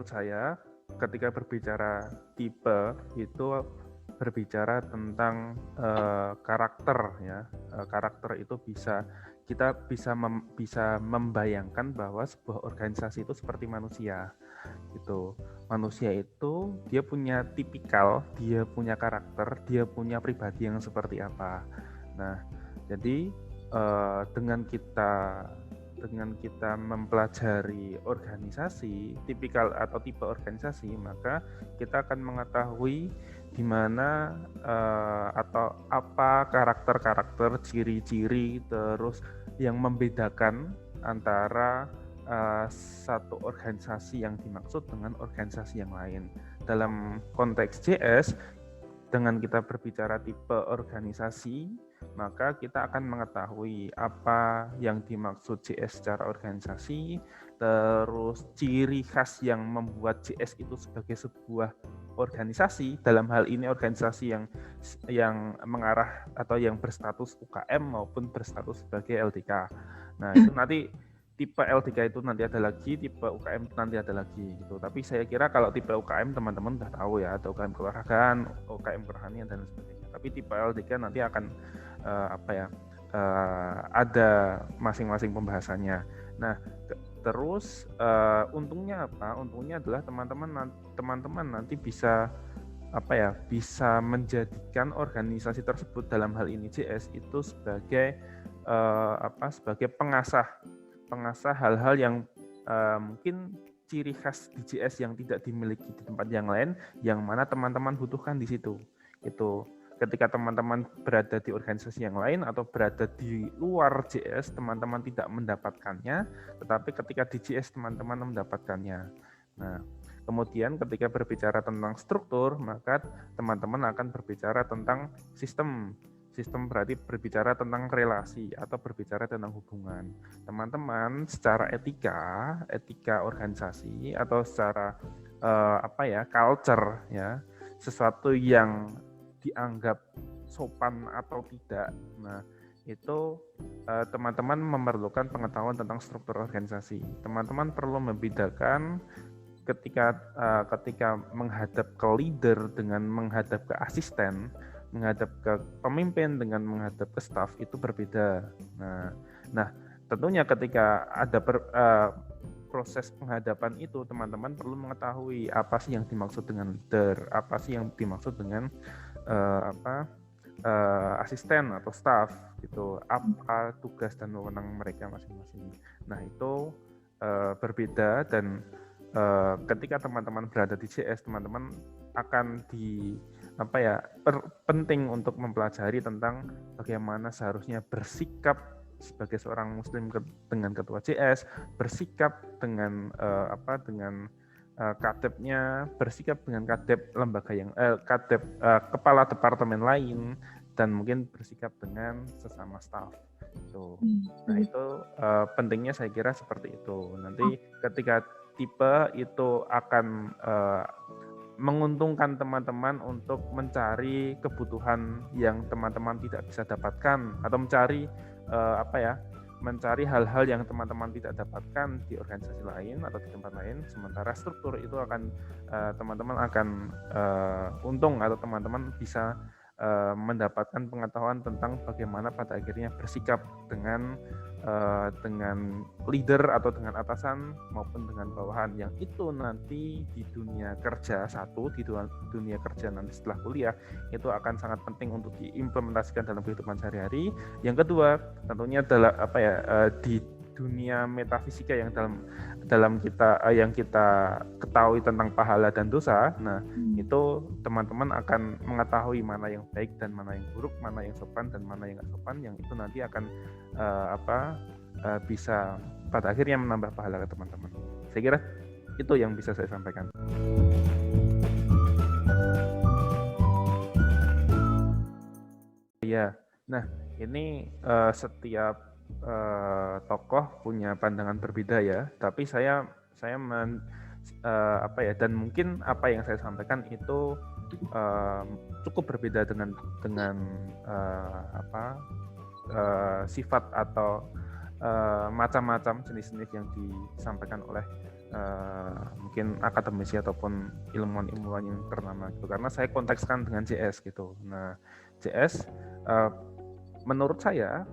menurut saya ketika berbicara tipe itu berbicara tentang karakter ya. Karakter itu kita bisa membayangkan bahwa sebuah organisasi itu seperti manusia gitu. Manusia itu dia punya tipikal, dia punya karakter, dia punya pribadi yang seperti apa. Nah, jadi dengan kita mempelajari organisasi, tipikal atau tipe organisasi, maka kita akan mengetahui di mana atau apa karakter-karakter, ciri-ciri, terus yang membedakan antara satu organisasi yang dimaksud dengan organisasi yang lain. Dalam konteks JS, dengan kita berbicara tipe organisasi, maka kita akan mengetahui apa yang dimaksud JS secara organisasi, terus ciri khas yang membuat JS itu sebagai sebuah organisasi, dalam hal ini organisasi yang mengarah atau yang berstatus UKM maupun berstatus sebagai LDK. Nah, itu nanti tipe LDK itu nanti ada lagi, tipe UKM nanti ada lagi gitu. Tapi saya kira kalau tipe UKM teman-teman udah tahu ya, ada UKM keolahragaan, UKM kerohanian dan sebagainya. Tapi tipe LDK nanti akan ada masing-masing pembahasannya. Nah, terus untungnya apa? Untungnya adalah teman-teman nanti bisa menjadikan organisasi tersebut, dalam hal ini JS itu sebagai sebagai pengasah hal-hal yang mungkin ciri khas di JS yang tidak dimiliki di tempat yang lain, yang mana teman-teman butuhkan di situ. Itu ketika teman-teman berada di organisasi yang lain atau berada di luar JS, teman-teman tidak mendapatkannya, tetapi ketika di JS teman-teman mendapatkannya. Nah, kemudian ketika berbicara tentang struktur, maka teman-teman akan berbicara tentang sistem. Sistem berarti berbicara tentang relasi atau berbicara tentang hubungan. Teman-teman secara etika organisasi atau secara culture ya, sesuatu yang dianggap sopan atau tidak. Nah, itu teman-teman memerlukan pengetahuan tentang struktur organisasi. Teman-teman perlu membedakan ketika menghadap ke leader dengan menghadap ke asisten, menghadap ke pemimpin dengan menghadap ke staff itu berbeda. Nah tentunya ketika ada proses penghadapan itu, teman-teman perlu mengetahui apa sih yang dimaksud dengan leader, apa sih yang dimaksud dengan asisten atau staff gitu, apa tugas dan wewenang mereka masing-masing. Nah itu berbeda, dan ketika teman-teman berada di JS, teman-teman akan penting untuk mempelajari tentang bagaimana seharusnya bersikap sebagai seorang muslim dengan ketua JS, bersikap dengan kadepnya, bersikap dengan kadep lembaga yang kepala departemen lain, dan mungkin bersikap dengan sesama staf. Nah itu pentingnya saya kira seperti itu. Nanti ketika tipe itu akan menguntungkan teman-teman untuk mencari kebutuhan yang teman-teman tidak bisa dapatkan, atau mencari hal-hal yang teman-teman tidak dapatkan di organisasi lain atau di tempat lain. Sementara struktur itu akan teman-teman akan untung, atau teman-teman bisa mendapatkan pengetahuan tentang bagaimana pada akhirnya bersikap dengan leader atau dengan atasan maupun dengan bawahan, yang itu nanti di dunia kerja di dunia kerja nanti setelah kuliah itu akan sangat penting untuk diimplementasikan dalam kehidupan sehari-hari. Yang kedua tentunya adalah di dunia metafisika yang dalam yang kita ketahui tentang pahala dan dosa. Nah itu teman-teman akan mengetahui mana yang baik dan mana yang buruk, mana yang sopan dan mana yang nggak sopan, yang itu nanti akan bisa pada akhirnya menambah pahala ke teman-teman. Saya kira itu yang bisa saya sampaikan. Ya, nah ini setiap tokoh punya pandangan berbeda ya, tapi saya dan mungkin apa yang saya sampaikan itu cukup berbeda dengan sifat atau macam-macam jenis-jenis yang disampaikan oleh mungkin akademisi ataupun ilmuwan-ilmuwan yang ternama gitu, karena saya kontekskan dengan JS gitu. Nah, JS menurut saya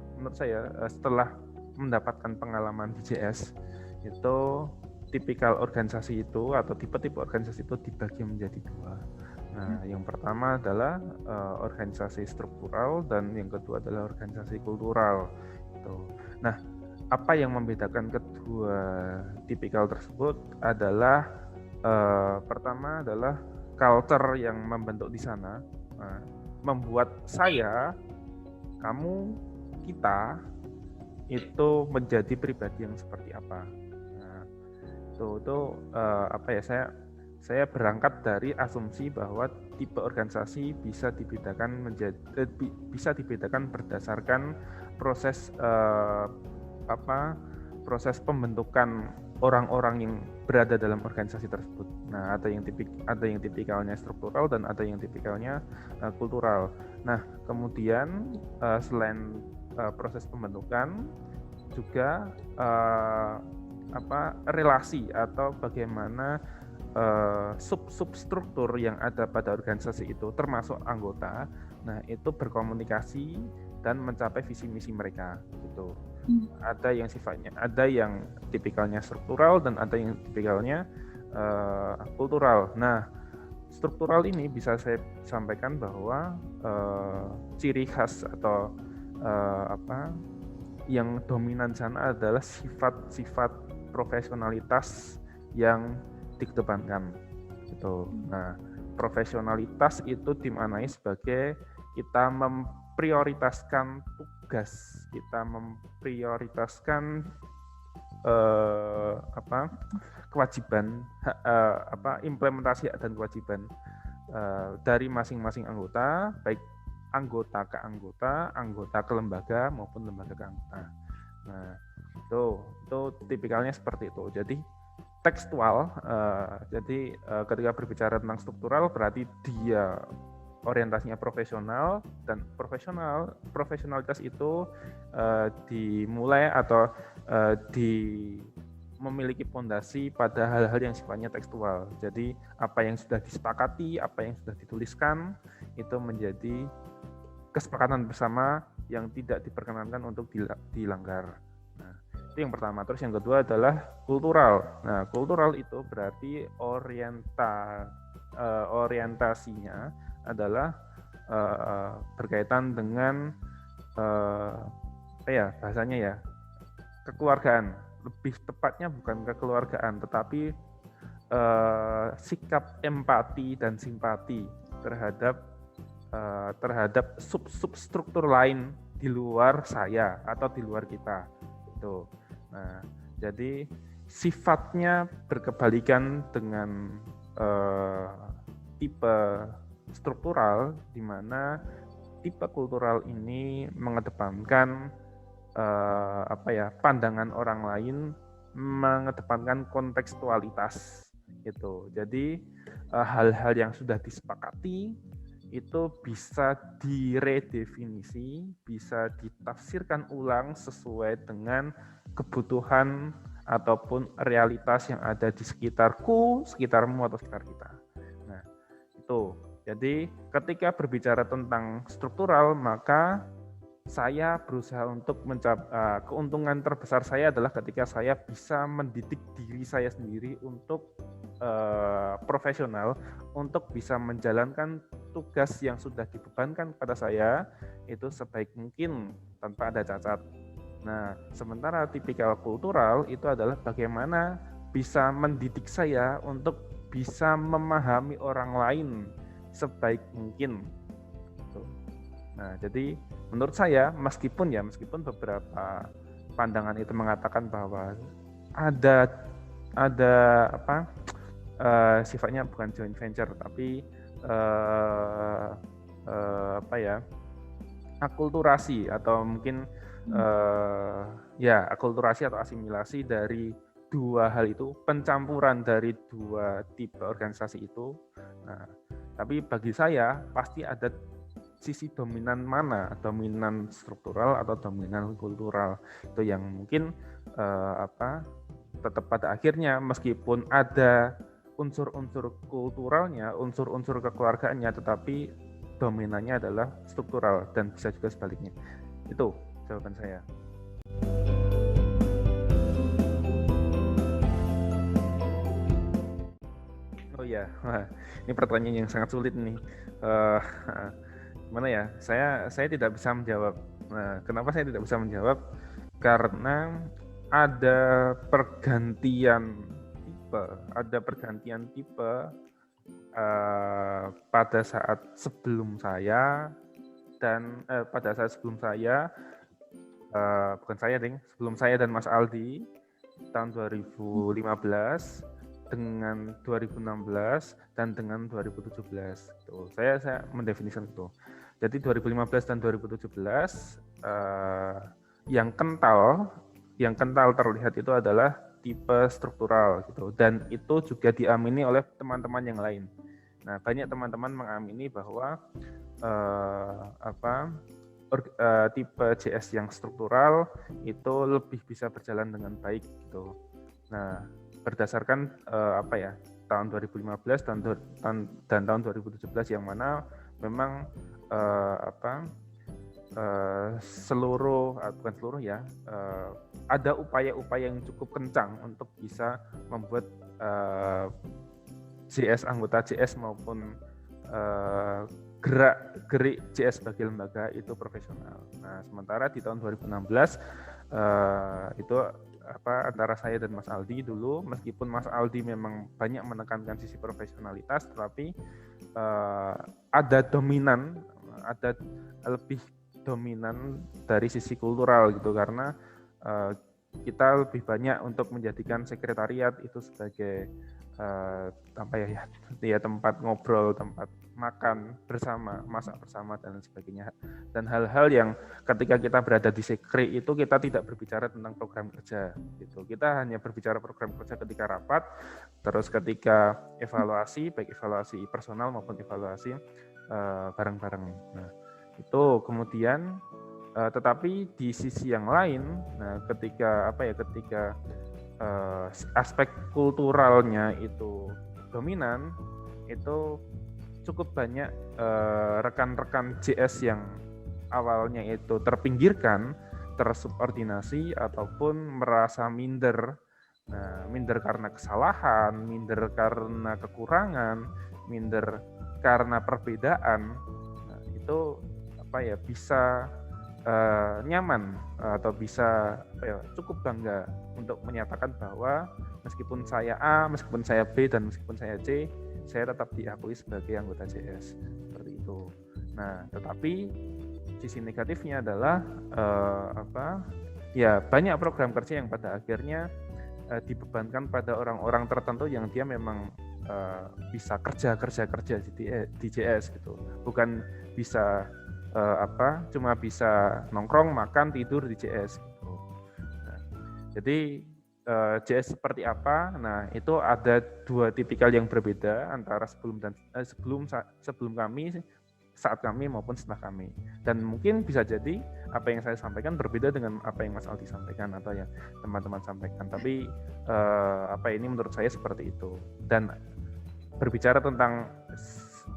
setelah mendapatkan pengalaman di JS itu tipikal organisasi itu atau tipe-tipe organisasi itu dibagi menjadi dua. Nah, yang pertama adalah organisasi struktural dan yang kedua adalah organisasi kultural gitu. Nah, apa yang membedakan kedua tipikal tersebut adalah pertama adalah culture yang membentuk di sana, membuat saya, kamu, kita itu menjadi pribadi yang seperti apa. Nah, itu apa ya, saya berangkat dari asumsi bahwa tipe organisasi bisa dibedakan berdasarkan proses proses pembentukan orang-orang yang berada dalam organisasi tersebut. Nah, ada yang tipikalnya struktural dan ada yang tipikalnya kultural. Nah, kemudian selain proses pembentukan juga relasi atau bagaimana substruktur yang ada pada organisasi itu termasuk anggota. Nah, itu berkomunikasi dan mencapai visi misi mereka gitu. Ada yang tipikalnya struktural dan ada yang tipikalnya kultural. Nah, struktural ini bisa saya sampaikan bahwa ciri khas atau yang dominan sana adalah sifat-sifat profesionalitas yang dikedepankan gitu. Nah, profesionalitas itu dimaknai sebagai kita memprioritaskan tugas, kita memprioritaskan kewajiban, implementasi hak dan kewajiban dari masing-masing anggota, baik anggota ke anggota, anggota ke lembaga maupun lembaga ke anggota. Nah, itu tipikalnya seperti itu. Jadi tekstual, ketika berbicara tentang struktural berarti dia orientasinya profesional, dan profesionalitas itu dimulai atau memiliki fondasi pada hal-hal yang sifatnya tekstual. Jadi apa yang sudah disepakati, apa yang sudah dituliskan itu menjadi kesepakatan bersama yang tidak diperkenankan untuk dilanggar. Nah, itu yang pertama. Terus yang kedua adalah kultural. Nah, kultural itu berarti orientasinya adalah berkaitan dengan bahasanya ya, kekeluargaan. Lebih tepatnya bukan kekeluargaan, tetapi sikap empati dan simpati terhadap substruktur lain di luar saya atau di luar kita itu. Nah, jadi sifatnya berkebalikan dengan tipe struktural, di mana tipe kultural ini mengedepankan pandangan orang lain, mengedepankan kontekstualitas gitu. Jadi hal-hal yang sudah disepakati itu bisa diredefinisi, bisa ditafsirkan ulang sesuai dengan kebutuhan ataupun realitas yang ada di sekitarku, sekitarmu atau sekitar kita. Nah, itu. Jadi ketika berbicara tentang struktural, maka saya berusaha untuk mencapai keuntungan terbesar saya adalah ketika saya bisa mendidik diri saya sendiri untuk profesional, untuk bisa menjalankan tugas yang sudah dibebankan kepada saya itu sebaik mungkin tanpa ada cacat. Nah, sementara tipikal kultural itu adalah bagaimana bisa mendidik saya untuk bisa memahami orang lain sebaik mungkin. Nah, jadi menurut saya meskipun beberapa pandangan itu mengatakan bahwa ada sifatnya bukan joint venture tapi akulturasi atau mungkin akulturasi atau asimilasi dari dua hal itu, pencampuran dari dua tipe organisasi itu. Nah, tapi bagi saya pasti ada sisi dominan mana, dominan struktural atau dominan kultural, itu yang mungkin tetap pada akhirnya meskipun ada unsur-unsur kulturalnya, unsur-unsur kekeluargaannya, tetapi dominannya adalah struktural dan bisa juga sebaliknya. Itu jawaban saya. Oh ya, ini pertanyaan yang sangat sulit nih. Gimana ya? Saya tidak bisa menjawab. Nah, kenapa saya tidak bisa menjawab? Karena ada pergantian tipe pada saat sebelum saya dan sebelum saya dan Mas Aldi tahun 2015 dengan 2016 dan dengan 2017. Tuh, saya mendefinisikan itu. Jadi 2015 dan 2017 yang kental terlihat itu adalah tipe struktural gitu, dan itu juga diamini oleh teman-teman yang lain. Nah, banyak teman-teman mengamini bahwa tipe JS yang struktural itu lebih bisa berjalan dengan baik gitu. Nah, berdasarkan tahun 2015 dan tahun 2017 yang mana memang ada upaya-upaya yang cukup kencang untuk bisa membuat anggota JS maupun gerik JS sebagai lembaga itu profesional. Nah, sementara di tahun 2016 itu antara saya dan Mas Aldi dulu, meskipun Mas Aldi memang banyak menekankan sisi profesionalitas, tetapi ada lebih dominan dari sisi kultural gitu, karena kita lebih banyak untuk menjadikan sekretariat itu sebagai tempat ngobrol, tempat makan bersama, masak bersama dan sebagainya. Dan hal-hal yang ketika kita berada di sekre itu kita tidak berbicara tentang program kerja gitu. Kita hanya berbicara program kerja ketika rapat, terus ketika evaluasi, baik evaluasi personal maupun evaluasi bareng-bareng. Nah, itu kemudian tetapi di sisi yang lain, nah ketika aspek kulturalnya itu dominan, itu cukup banyak rekan-rekan JS yang awalnya itu terpinggirkan, tersubordinasi ataupun merasa minder. Nah, minder karena kesalahan, minder karena kekurangan, minder karena perbedaan. Nah, itu bisa nyaman atau bisa cukup bangga untuk menyatakan bahwa meskipun saya A, meskipun saya B, dan meskipun saya C, saya tetap diakui sebagai anggota JS, seperti itu. Nah, tetapi sisi negatifnya adalah banyak program kerja yang pada akhirnya dibebankan pada orang-orang tertentu yang dia memang bisa kerja di JS gitu, bukan bisa cuma bisa nongkrong, makan, tidur di JS gitu. Nah, jadi JS seperti apa? Nah, itu ada dua tipikal yang berbeda antara sebelum kami, saat kami maupun setelah kami. Dan mungkin bisa jadi apa yang saya sampaikan berbeda dengan apa yang Mas Aldi sampaikan atau yang teman-teman sampaikan. Tapi ini menurut saya seperti itu. Dan berbicara tentang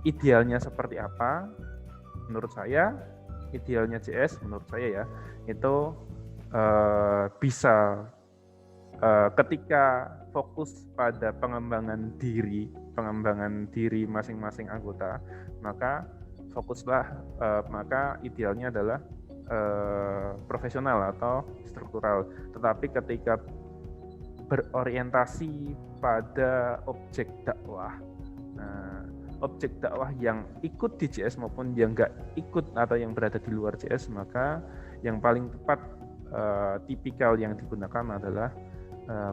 idealnya seperti apa, menurut saya idealnya JS menurut saya ya itu bisa ketika fokus pada pengembangan diri masing-masing anggota, maka idealnya adalah profesional atau struktural. Tetapi ketika berorientasi pada objek dakwah, objek dakwah yang ikut di JS maupun yang nggak ikut atau yang berada di luar JS, maka yang paling tepat tipikal yang digunakan adalah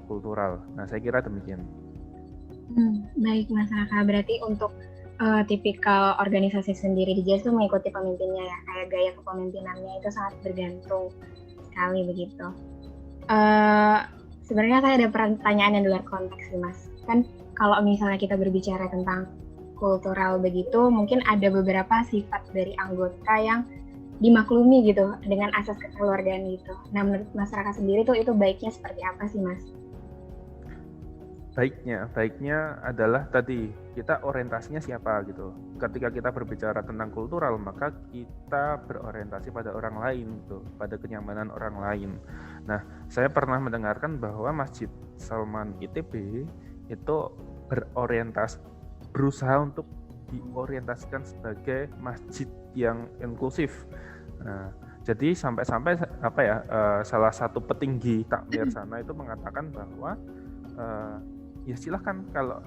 kultural. Nah, saya kira demikian. Baik Mas Raka, berarti untuk tipikal organisasi sendiri di JS itu mengikuti pemimpinnya ya, kayak gaya kepemimpinannya itu sangat bergantung sekali begitu. Sebenarnya saya ada pertanyaan yang di luar konteks sih Mas. Kan kalau misalnya kita berbicara tentang kultural begitu, mungkin ada beberapa sifat dari anggota yang dimaklumi gitu dengan asas kekeluargaan gitu. Nah, menurut Mas Raka sendiri tuh itu baiknya seperti apa sih Mas? baiknya adalah tadi kita orientasinya siapa gitu. Ketika kita berbicara tentang kultural, maka kita berorientasi pada orang lain gitu, pada kenyamanan orang lain. Nah, saya pernah mendengarkan bahwa Masjid Salman ITB itu berusaha untuk diorientasikan sebagai masjid yang inklusif. Nah, jadi sampai-sampai salah satu petinggi takmir sana itu mengatakan bahwa ya silahkan kalau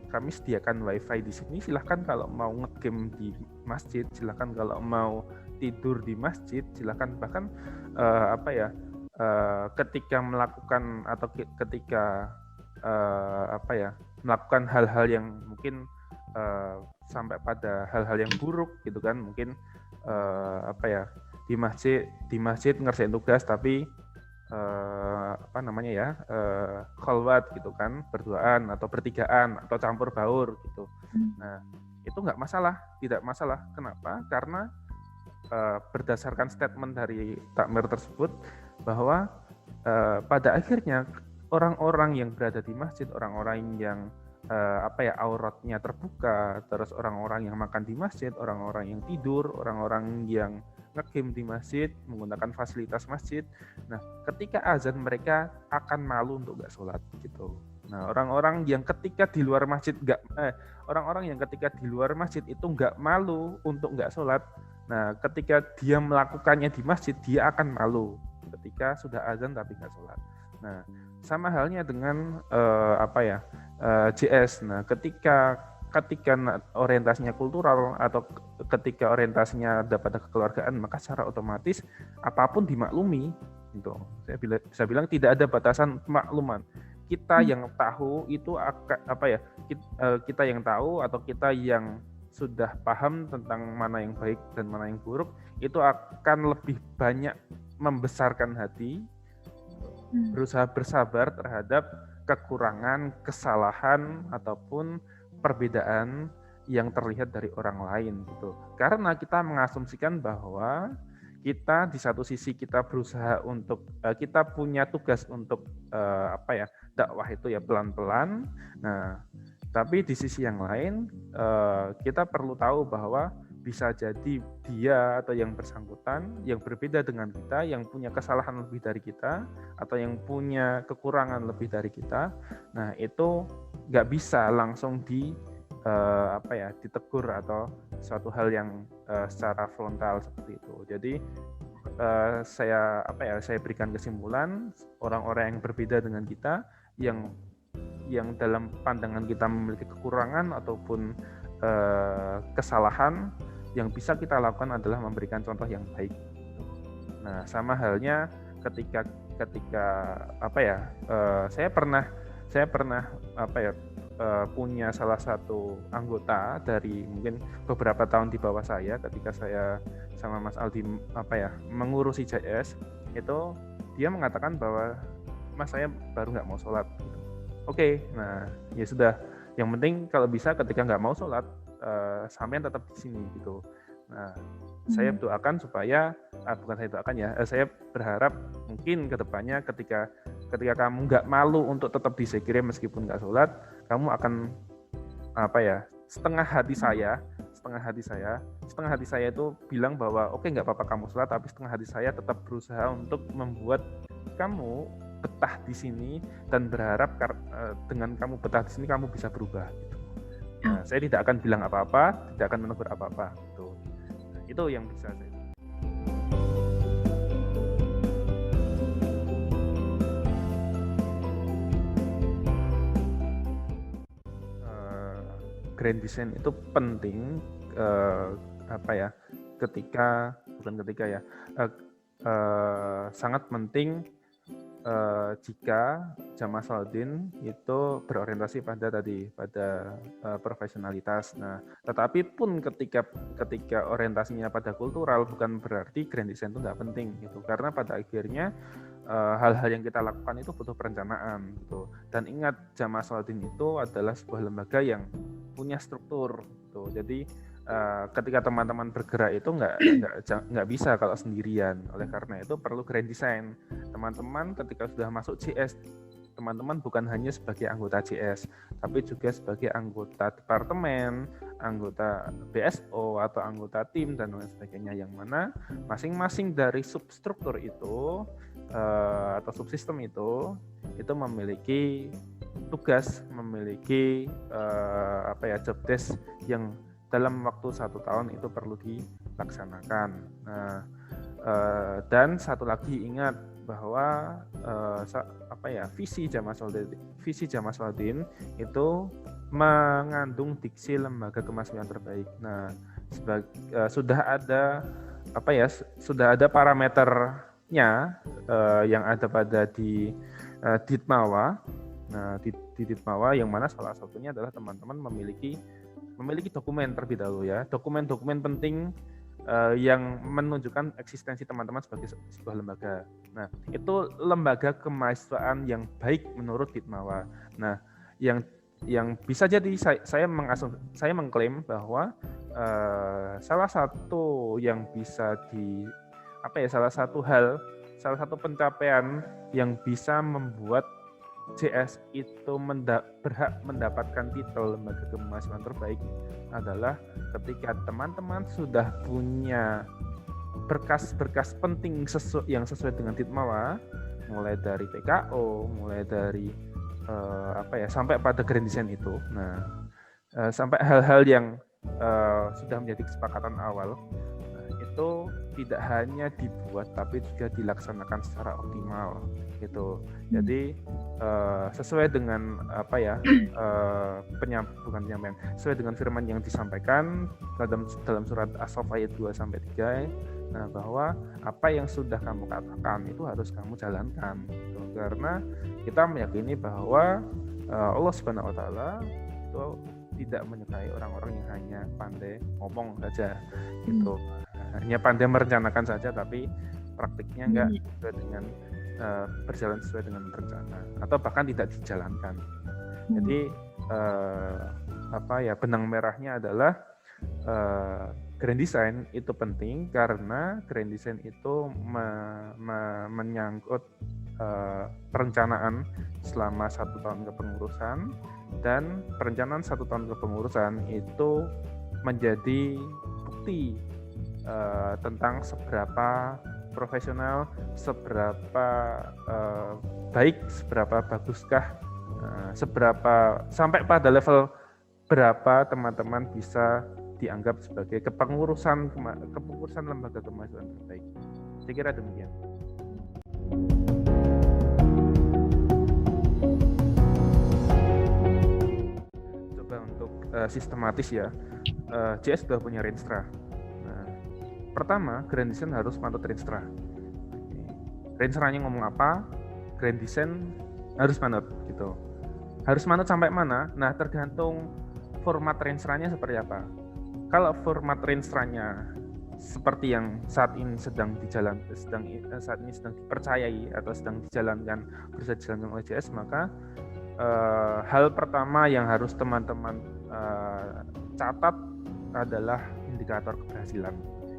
kami sediakan wifi di sini, silahkan kalau mau ngegame di masjid, silahkan kalau mau tidur di masjid, silahkan, bahkan ketika melakukan atau ketika melakukan hal-hal yang mungkin sampai pada hal-hal yang buruk gitu kan, mungkin di masjid ngerjain tugas tapi kholwat gitu kan, berduaan atau bertigaan atau campur baur gitu. Nah, itu tidak masalah. Kenapa? Karena berdasarkan statement dari takmir tersebut bahwa pada akhirnya orang-orang yang berada di masjid, orang-orang yang auratnya terbuka, terus orang-orang yang makan di masjid, orang-orang yang tidur, orang-orang yang nge-game di masjid, menggunakan fasilitas masjid. Nah, ketika azan mereka akan malu untuk nggak sholat gitu. Nah, orang-orang yang ketika di luar masjid itu nggak malu untuk nggak sholat. Nah, ketika dia melakukannya di masjid, dia akan malu ketika sudah azan tapi nggak sholat. Nah, sama halnya dengan JS. Nah, ketika orientasinya kultural atau ketika orientasinya pada kekeluargaan, maka secara otomatis apapun dimaklumi gitu. Saya bisa bilang tidak ada batasan makluman. Kita yang tahu itu kita yang tahu atau kita yang sudah paham tentang mana yang baik dan mana yang buruk, itu akan lebih banyak membesarkan hati, berusaha bersabar terhadap kekurangan, kesalahan ataupun perbedaan yang terlihat dari orang lain gitu. Karena kita mengasumsikan bahwa kita di satu sisi kita berusaha untuk kita punya tugas untuk dakwah itu ya pelan-pelan. Nah, tapi di sisi yang lain kita perlu tahu bahwa bisa jadi dia atau yang bersangkutan yang berbeda dengan kita, yang punya kesalahan lebih dari kita atau yang punya kekurangan lebih dari kita. Nah, itu nggak bisa langsung ditegur atau suatu hal yang secara frontal seperti itu. Jadi saya berikan kesimpulan, orang-orang yang berbeda dengan kita, yang dalam pandangan kita memiliki kekurangan ataupun kesalahan, yang bisa kita lakukan adalah memberikan contoh yang baik. Nah, sama halnya ketika saya pernah punya salah satu anggota dari mungkin beberapa tahun di bawah saya, ketika saya sama Mas Aldi mengurusi JS, itu dia mengatakan bahwa Mas, saya baru nggak mau sholat. Oke, nah ya sudah. Yang penting kalau bisa ketika nggak mau sholat, sampean tetap di sini gitu. Nah, saya doakan supaya saya berharap mungkin kedepannya ketika kamu nggak malu untuk tetap di Sekire meskipun nggak sholat, kamu akan setengah hati saya itu bilang bahwa oke, nggak apa-apa kamu sholat, tapi setengah hati saya tetap berusaha untuk membuat kamu betah di sini dan berharap dengan kamu betah di sini kamu bisa berubah gitu. Nah, saya tidak akan bilang apa-apa, tidak akan menegur apa-apa gitu. Nah, itu yang bisa saya. Grand design itu penting sangat penting jika jamaah Salahuddin itu berorientasi pada profesionalitas. Nah, tetapi pun ketika orientasinya pada kultural, bukan berarti grand design itu nggak penting gitu. Karena pada akhirnya hal-hal yang kita lakukan itu butuh perencanaan gitu. Dan ingat, jamaah Salahuddin itu adalah sebuah lembaga yang punya struktur gitu. Jadi ketika teman-teman bergerak itu nggak bisa kalau sendirian. Oleh karena itu perlu grand design. Teman-teman ketika sudah masuk JS teman-teman bukan hanya sebagai anggota JS, tapi juga sebagai anggota departemen, anggota BSO atau anggota tim dan lain sebagainya, yang mana masing-masing dari substruktur itu atau subsistem itu memiliki tugas, memiliki job desk yang dalam waktu 1 tahun itu perlu dilaksanakan. Nah, dan satu lagi ingat bahwa visi Jamaah Saladin itu mengandung diksi lembaga kemahasiswaan terbaik. Nah, sudah ada parameternya yang ada pada di Ditmawa. Nah, di Ditmawa yang mana salah satunya adalah teman-teman memiliki dokumen terlebih dahulu ya, dokumen-dokumen penting yang menunjukkan eksistensi teman-teman sebagai sebuah lembaga. Nah, itu lembaga kemahasiswaan yang baik menurut Ditmawa. Nah, yang bisa jadi saya mengklaim bahwa salah satu pencapaian yang bisa membuat JS itu berhak mendapatkan titel lembaga kemahasiswaan terbaik adalah ketika teman-teman sudah punya berkas-berkas penting yang sesuai dengan Ditmawa, mulai dari PKO, mulai dari sampai pada grand design itu. Nah, sampai hal-hal yang sudah menjadi kesepakatan awal, itu tidak hanya dibuat tapi juga dilaksanakan secara optimal gitu. Jadi sesuai dengan sesuai dengan firman yang disampaikan dalam surat As-Saff ayat 2-3, nah, bahwa apa yang sudah kamu katakan itu harus kamu jalankan gitu. Karena kita meyakini bahwa Allah Subhanahu wa taala itu tidak menyukai orang-orang yang hanya pandai ngomong saja gitu. Hanya pandai merencanakan saja tapi praktiknya enggak sesuai dengan berjalan sesuai dengan rencana atau bahkan tidak dijalankan. Jadi benang merahnya adalah grand design itu penting karena grand design itu menyangkut perencanaan selama 1 tahun kepengurusan, dan perencanaan 1 tahun kepengurusan itu menjadi bukti tentang seberapa profesional, seberapa baik, seberapa baguskah, sampai pada level berapa teman-teman bisa dianggap sebagai kepengurusan lembaga kemahasiswaan terbaik. Saya kira demikian. Coba untuk sistematis ya, JS sudah punya Renstra. Pertama, grand design harus manut Renstra. Renstranya ngomong apa, grand design harus manut gitu. Harus manut sampai mana? Nah, tergantung format Renstranya seperti apa. Kalau format Renstranya seperti yang saat ini sedang dipercayai atau sedang berusaha dijalankan oleh JS, maka hal pertama yang harus teman-teman catat adalah indikator keberhasilan.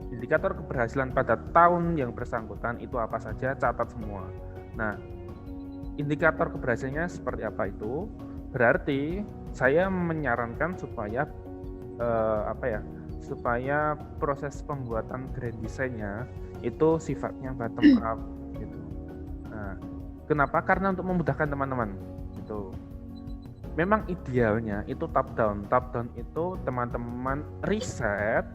Indikator keberhasilan pada tahun yang bersangkutan itu apa saja, catat semua. Nah, indikator keberhasilannya seperti apa itu? Berarti saya menyarankan supaya supaya proses pembuatan grand design-nya itu sifatnya bottom up gitu. Nah, kenapa? Karena untuk memudahkan teman-teman gitu. Memang idealnya itu top down. Top down itu teman-teman riset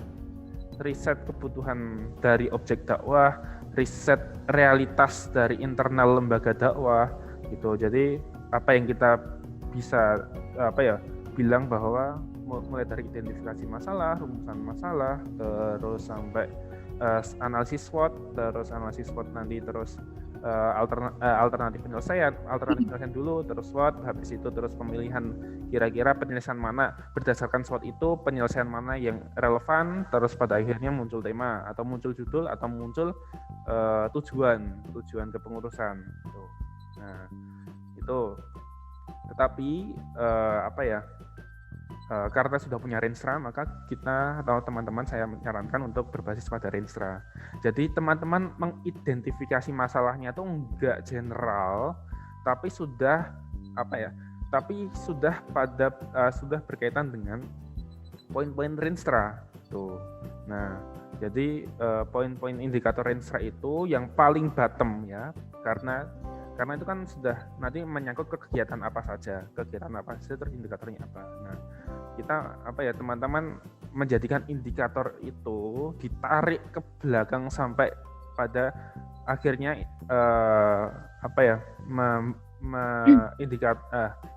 kebutuhan dari objek dakwah, riset realitas dari internal lembaga dakwah gitu. Jadi apa yang kita bisa bilang bahwa mulai dari identifikasi masalah, rumusan masalah, terus sampai analisis SWOT, terus analisis SWOT nanti terus alternatif penyelesaian dulu, terus SWOT, habis itu terus pemilihan kira-kira penyelesaian mana berdasarkan SWOT itu, penyelesaian mana yang relevan, terus pada akhirnya muncul tema atau muncul judul atau muncul tujuan kepengurusan gitu. Nah, itu tetapi karena sudah punya Renstra, maka kita atau teman-teman saya menyarankan untuk berbasis pada Renstra. Jadi teman-teman mengidentifikasi masalahnya itu enggak general, tapi sudah sudah berkaitan dengan poin-poin Rinstra tuh. Nah, jadi poin-poin indikator Rinstra itu yang paling bottom ya, karena itu kan sudah nanti menyangkut ke kegiatan apa saja terus indikatornya apa. Nah, kita teman-teman menjadikan indikator itu ditarik ke belakang sampai pada akhirnya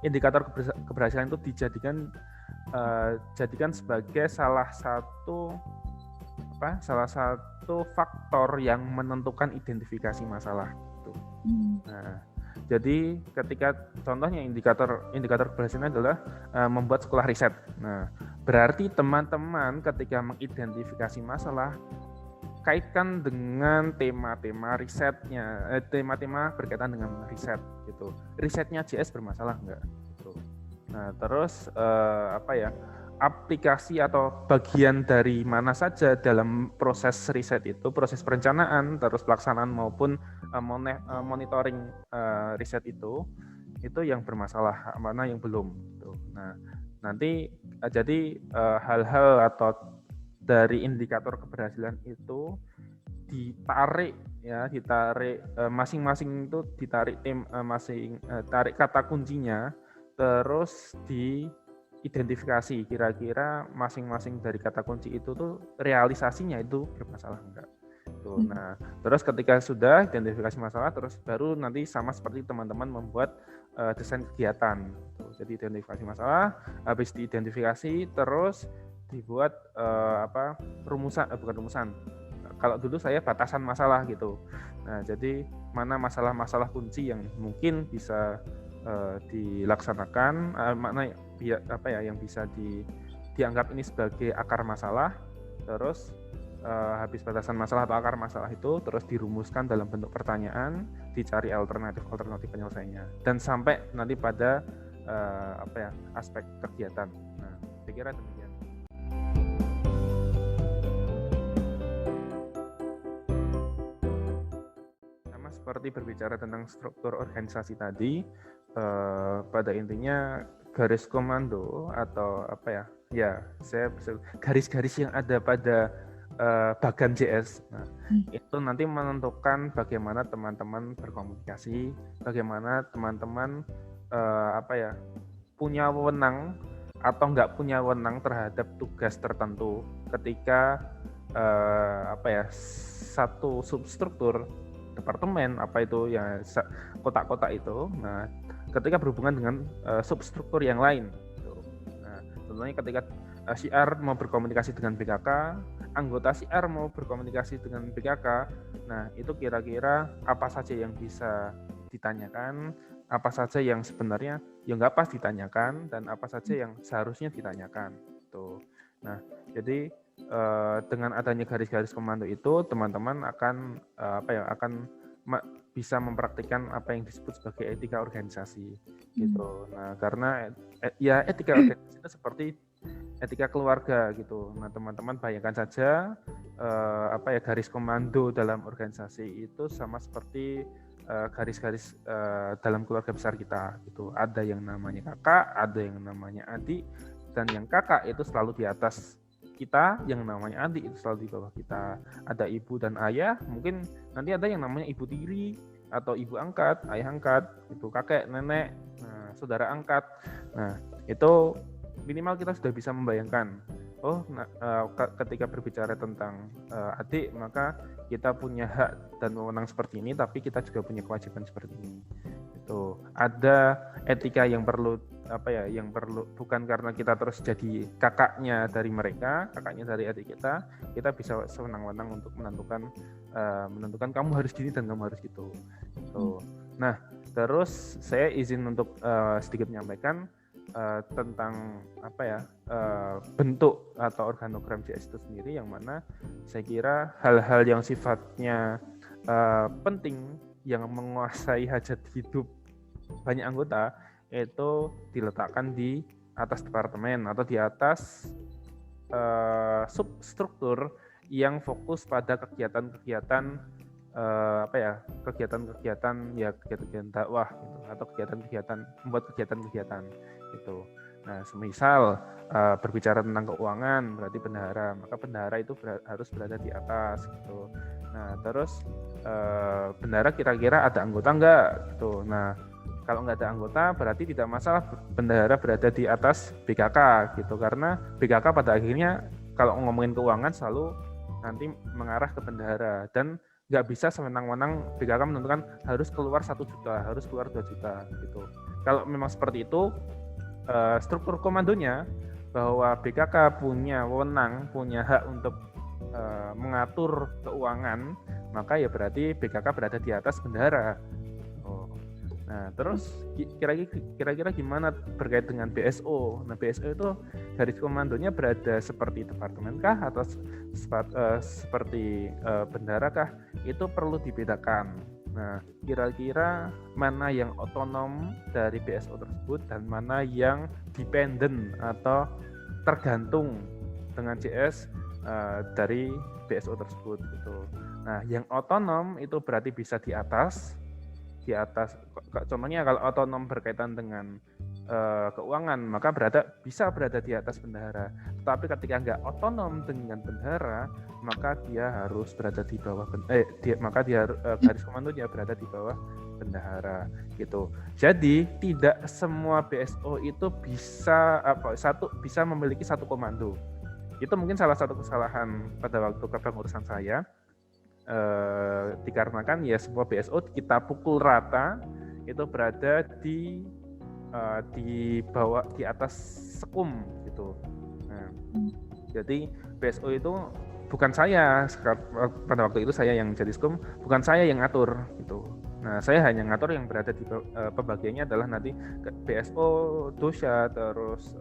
indikator keberhasilan itu jadikan sebagai salah satu faktor yang menentukan identifikasi masalah. Nah, jadi ketika contohnya indikator keberhasilan adalah membuat sekolah riset. Nah, berarti teman-teman ketika mengidentifikasi masalah kaitkan dengan tema-tema risetnya, tema-tema berkaitan dengan riset gitu. Risetnya JS bermasalah enggak? Gitu. Nah, terus aplikasi atau bagian dari mana saja dalam proses riset itu, proses perencanaan, terus pelaksanaan maupun monitoring riset itu yang bermasalah, mana yang belum. Gitu. Nah, nanti jadi hal-hal atau dari indikator keberhasilan itu ditarik masing-masing itu ditarik tarik kata kuncinya, terus diidentifikasi kira-kira masing-masing dari kata kunci itu tuh realisasinya itu bermasalah enggak. Tuh. Nah, terus ketika sudah identifikasi masalah, terus baru nanti sama seperti teman-teman membuat desain kegiatan. Tuh. Jadi identifikasi masalah, habis diidentifikasi terus dibuat bukan rumusan. Kalau dulu saya batasan masalah gitu. Nah, jadi mana masalah-masalah kunci yang mungkin bisa dilaksanakan, mana yang bisa dianggap ini sebagai akar masalah. Terus habis batasan masalah atau akar masalah itu terus dirumuskan dalam bentuk pertanyaan, dicari alternatif penyelesaiannya, dan sampai nanti pada aspek kegiatan. Nah, saya kira demikian. Seperti berbicara tentang struktur organisasi tadi, pada intinya garis komando atau garis-garis yang ada pada bagan JS. Nah, itu nanti menentukan bagaimana teman-teman berkomunikasi, bagaimana teman-teman punya wewenang atau nggak punya wewenang terhadap tugas tertentu ketika satu substruktur departemen kotak-kotak itu. Nah, ketika berhubungan dengan substruktur yang lain. Nah, contohnya ketika CR mau berkomunikasi dengan BKK, anggota CR mau berkomunikasi dengan BKK. Nah, itu kira-kira apa saja yang bisa ditanyakan, apa saja yang sebenarnya yang nggak pas ditanyakan, dan apa saja yang seharusnya ditanyakan. Tuh. Nah, jadi dengan adanya garis-garis komando itu, teman-teman akan bisa mempraktikkan apa yang disebut sebagai etika organisasi gitu. Nah, karena etika organisasi itu seperti etika keluarga gitu. Nah, teman-teman bayangkan saja garis komando dalam organisasi itu sama seperti garis-garis dalam keluarga besar kita gitu. Ada yang namanya kakak, ada yang namanya adik, dan yang kakak itu selalu di atas kita, yang namanya adik itu selalu di bawah kita. Ada ibu dan ayah, mungkin nanti ada yang namanya ibu tiri atau ibu angkat, ayah angkat, itu kakek, nenek, saudara angkat. Nah, itu minimal kita sudah bisa membayangkan. Ketika berbicara tentang adik, maka kita punya hak dan wewenang seperti ini, tapi kita juga punya kewajiban seperti ini. Itu ada etika yang perlu bukan karena kita terus jadi kakaknya dari mereka, kakaknya dari adik kita bisa sewenang-wenang untuk menentukan kamu harus gini dan kamu harus gitu. Nah, terus saya izin untuk sedikit menyampaikan tentang bentuk atau organogram JS itu sendiri, yang mana saya kira hal-hal yang sifatnya penting yang menguasai hajat hidup banyak anggota itu diletakkan di atas departemen atau di atas substruktur yang fokus pada kegiatan-kegiatan apa ya, kegiatan-kegiatan ya, kegiatan dakwah gitu, atau kegiatan-kegiatan, membuat kegiatan-kegiatan gitu. Nah, semisal berbicara tentang keuangan berarti bendahara, maka bendahara itu harus berada di atas gitu. Nah, terus bendahara kira-kira ada anggota enggak gitu. Nah, kalau nggak ada anggota berarti tidak masalah bendahara berada di atas BKK gitu, karena BKK pada akhirnya kalau ngomongin keuangan selalu nanti mengarah ke bendahara, dan nggak bisa sewenang-wenang BKK menentukan harus keluar 1 juta, harus keluar 2 juta gitu. Kalau memang seperti itu, struktur komandonya bahwa BKK punya wewenang, punya hak untuk mengatur keuangan, maka ya berarti BKK berada di atas bendahara. Nah, terus kira-kira gimana berkait dengan BSO? Nah, BSO itu garis komandonya berada seperti departemen kah atau seperti bendahara kah? Itu perlu dibedakan. Nah, kira-kira mana yang otonom dari BSO tersebut dan mana yang dependent atau tergantung dengan CS dari BSO tersebut gitu. Nah, yang otonom itu berarti bisa di atas, contohnya kalau otonom berkaitan dengan keuangan, maka bisa berada di atas bendahara. Tetapi ketika nggak otonom dengan bendahara, maka dia harus berada di bawah garis komandonya berada di bawah bendahara gitu. Jadi tidak semua BSO itu bisa memiliki satu komando. Itu mungkin salah satu kesalahan pada waktu kepengurusan saya. Dikarenakan ya semua BSO kita pukul rata itu berada di bawah, di atas sekum gitu. Nah, jadi BSO itu bukan saya, pada waktu itu saya yang jadi sekum, bukan saya yang ngatur gitu. Nah, saya hanya ngatur yang berada di pembagiannya adalah nanti BSO, Dosya, terus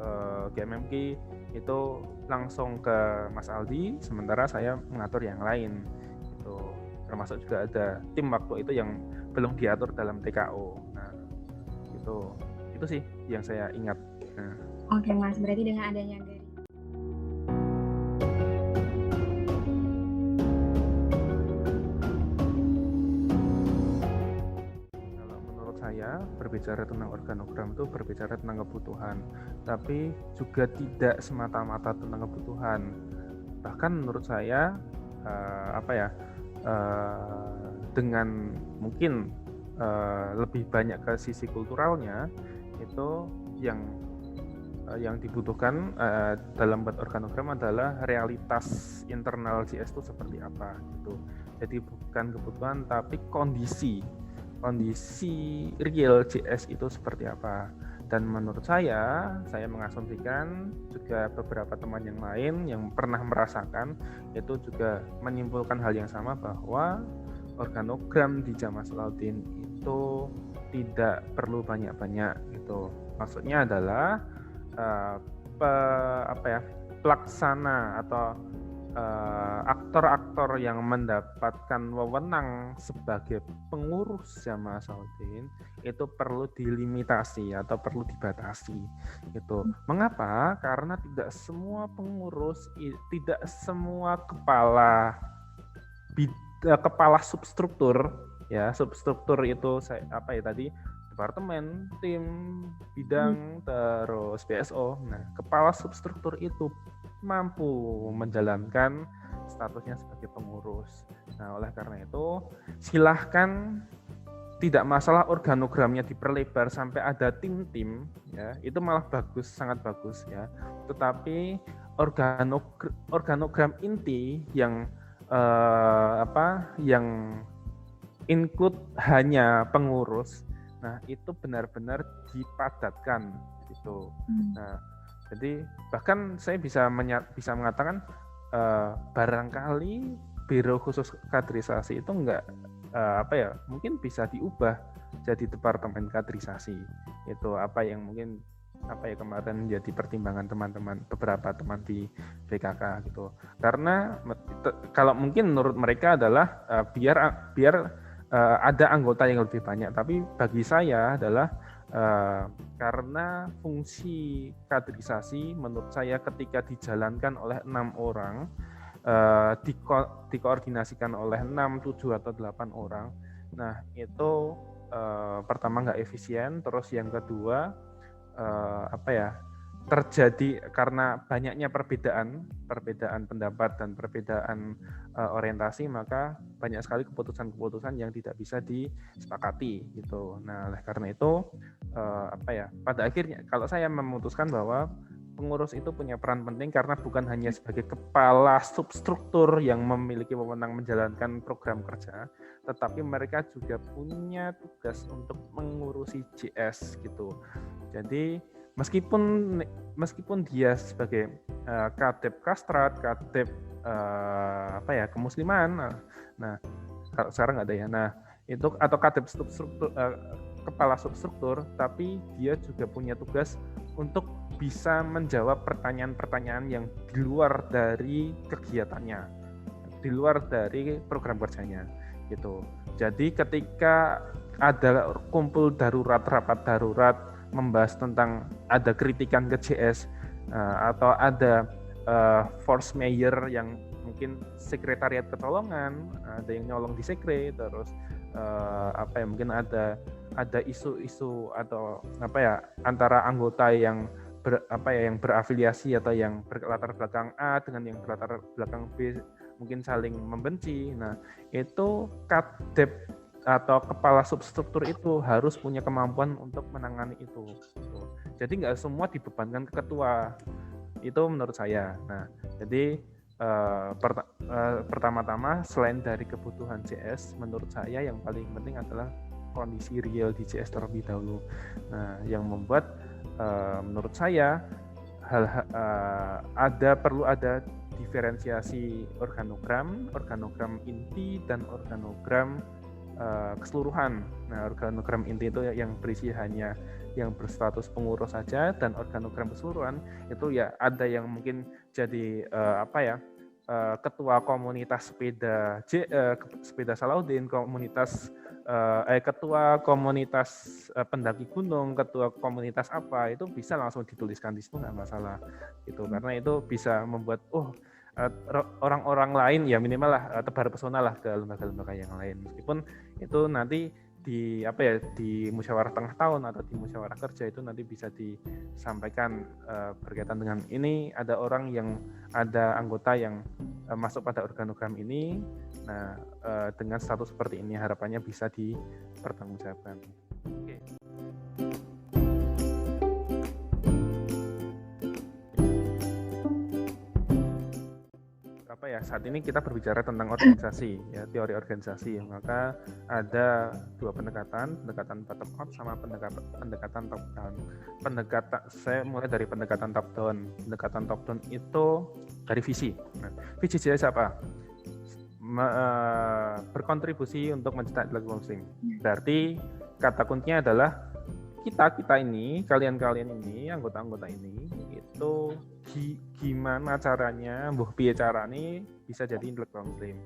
GMMK itu langsung ke Mas Aldi, sementara saya mengatur yang lain. Termasuk juga ada tim waktu itu yang belum diatur dalam TKO. Nah, itu sih yang saya ingat. Nah. Oke Mas, berarti dengan adanya kalau menurut saya berbicara tentang organogram itu berbicara tentang kebutuhan, tapi juga tidak semata-mata tentang kebutuhan. Bahkan menurut saya dengan mungkin lebih banyak ke sisi kulturalnya, itu yang dibutuhkan dalam buat organogram adalah realitas internal CS itu seperti apa gitu. Jadi bukan kebutuhan tapi kondisi real CS itu seperti apa. Dan menurut saya mengasumsikan juga beberapa teman yang lain yang pernah merasakan itu juga menyimpulkan hal yang sama, bahwa organogram di Jamaah Salahuddin itu tidak perlu banyak-banyak gitu. Maksudnya adalah pelaksana atau aktor-aktor yang mendapatkan wewenang sebagai pengurus Jamaah Salahuddin itu perlu dilimitasi atau perlu dibatasi gitu. Mengapa? Karena tidak semua pengurus, tidak semua kepala substruktur itu tadi departemen, tim, bidang, terus BSO. Nah, kepala substruktur itu mampu menjalankan statusnya sebagai pengurus. Nah, oleh karena itu silahkan, tidak masalah organogramnya diperlebar sampai ada tim-tim, ya itu malah bagus, sangat bagus ya. Tetapi organogram inti yang yang include hanya pengurus, nah itu benar-benar dipadatkan gitu. Nah, jadi bahkan saya bisa mengatakan barangkali biro khusus kaderisasi itu mungkin bisa diubah jadi departemen kaderisasi. Itu yang mungkin kemarin menjadi pertimbangan beberapa teman di BKK gitu. Karena kalau mungkin menurut mereka adalah biar ada anggota yang lebih banyak, tapi bagi saya adalah karena fungsi kaderisasi menurut saya ketika dijalankan oleh 6 orang dikoordinasikan oleh 6, 7 atau 8 orang. Nah, itu pertama nggak efisien, terus yang kedua terjadi karena banyaknya perbedaan pendapat dan perbedaan orientasi, maka banyak sekali keputusan-keputusan yang tidak bisa disepakati gitu. Nah, oleh karena itu pada akhirnya kalau saya memutuskan bahwa pengurus itu punya peran penting karena bukan hanya sebagai kepala substruktur yang memiliki wewenang menjalankan program kerja, tetapi mereka juga punya tugas untuk mengurusi JS gitu. Jadi meskipun dia sebagai kadep kastrat, kadep kemusliman, nah sekarang nggak ada ya, nah itu atau kadep substruktur, kepala substruktur, tapi dia juga punya tugas untuk bisa menjawab pertanyaan-pertanyaan yang di luar dari kegiatannya, di luar dari program kerjanya gitu. Jadi ketika ada kumpul darurat, rapat darurat membahas tentang ada kritikan ke JS atau ada force mayor yang mungkin sekretariat ketolongan, ada yang nyolong di sekre, terus mungkin ada isu-isu atau antara anggota yang yang berafiliasi atau yang berlatar belakang A dengan yang berlatar belakang B mungkin saling membenci. Nah, itu kadep atau kepala substruktur itu harus punya kemampuan untuk menangani itu. Jadi nggak semua dibebankan ke ketua. Itu menurut saya. Nah, jadi pertama-tama selain dari kebutuhan JS, menurut saya yang paling penting adalah kondisi real di JS terlebih dahulu. Nah, yang membuat menurut saya perlu ada diferensiasi organogram inti dan organogram keseluruhan. Nah, organogram inti itu yang berisi hanya yang berstatus pengurus saja, dan organogram keseluruhan itu ya ada yang mungkin jadi ketua komunitas sepeda Salahuddin, ketua komunitas pendaki gunung, ketua komunitas apa, itu bisa langsung dituliskan di situ, nggak masalah gitu, karena itu bisa membuat orang-orang lain ya minimal lah tebar pesona lah ke lembaga-lembaga yang lain, meskipun itu nanti di musyawarah tengah tahun atau di musyawarah kerja itu nanti bisa disampaikan berkaitan dengan ini ada anggota yang masuk pada organogram ini. Nah, dengan status seperti ini harapannya bisa dipertanggungjawabkan. Oke. Saat ini kita berbicara tentang organisasi, ya, teori organisasi. Maka ada dua pendekatan bottom up sama pendekatan top down. Saya mulai dari pendekatan top down. Pendekatan top down itu dari visi. Nah, visi JS apa? Berkontribusi untuk mencetak intelektual muslim. Berarti kata kuncinya adalah kita ini, kalian ini, anggota-anggota ini itu gimana caranya, piye carane bisa jadi intelektual muslim.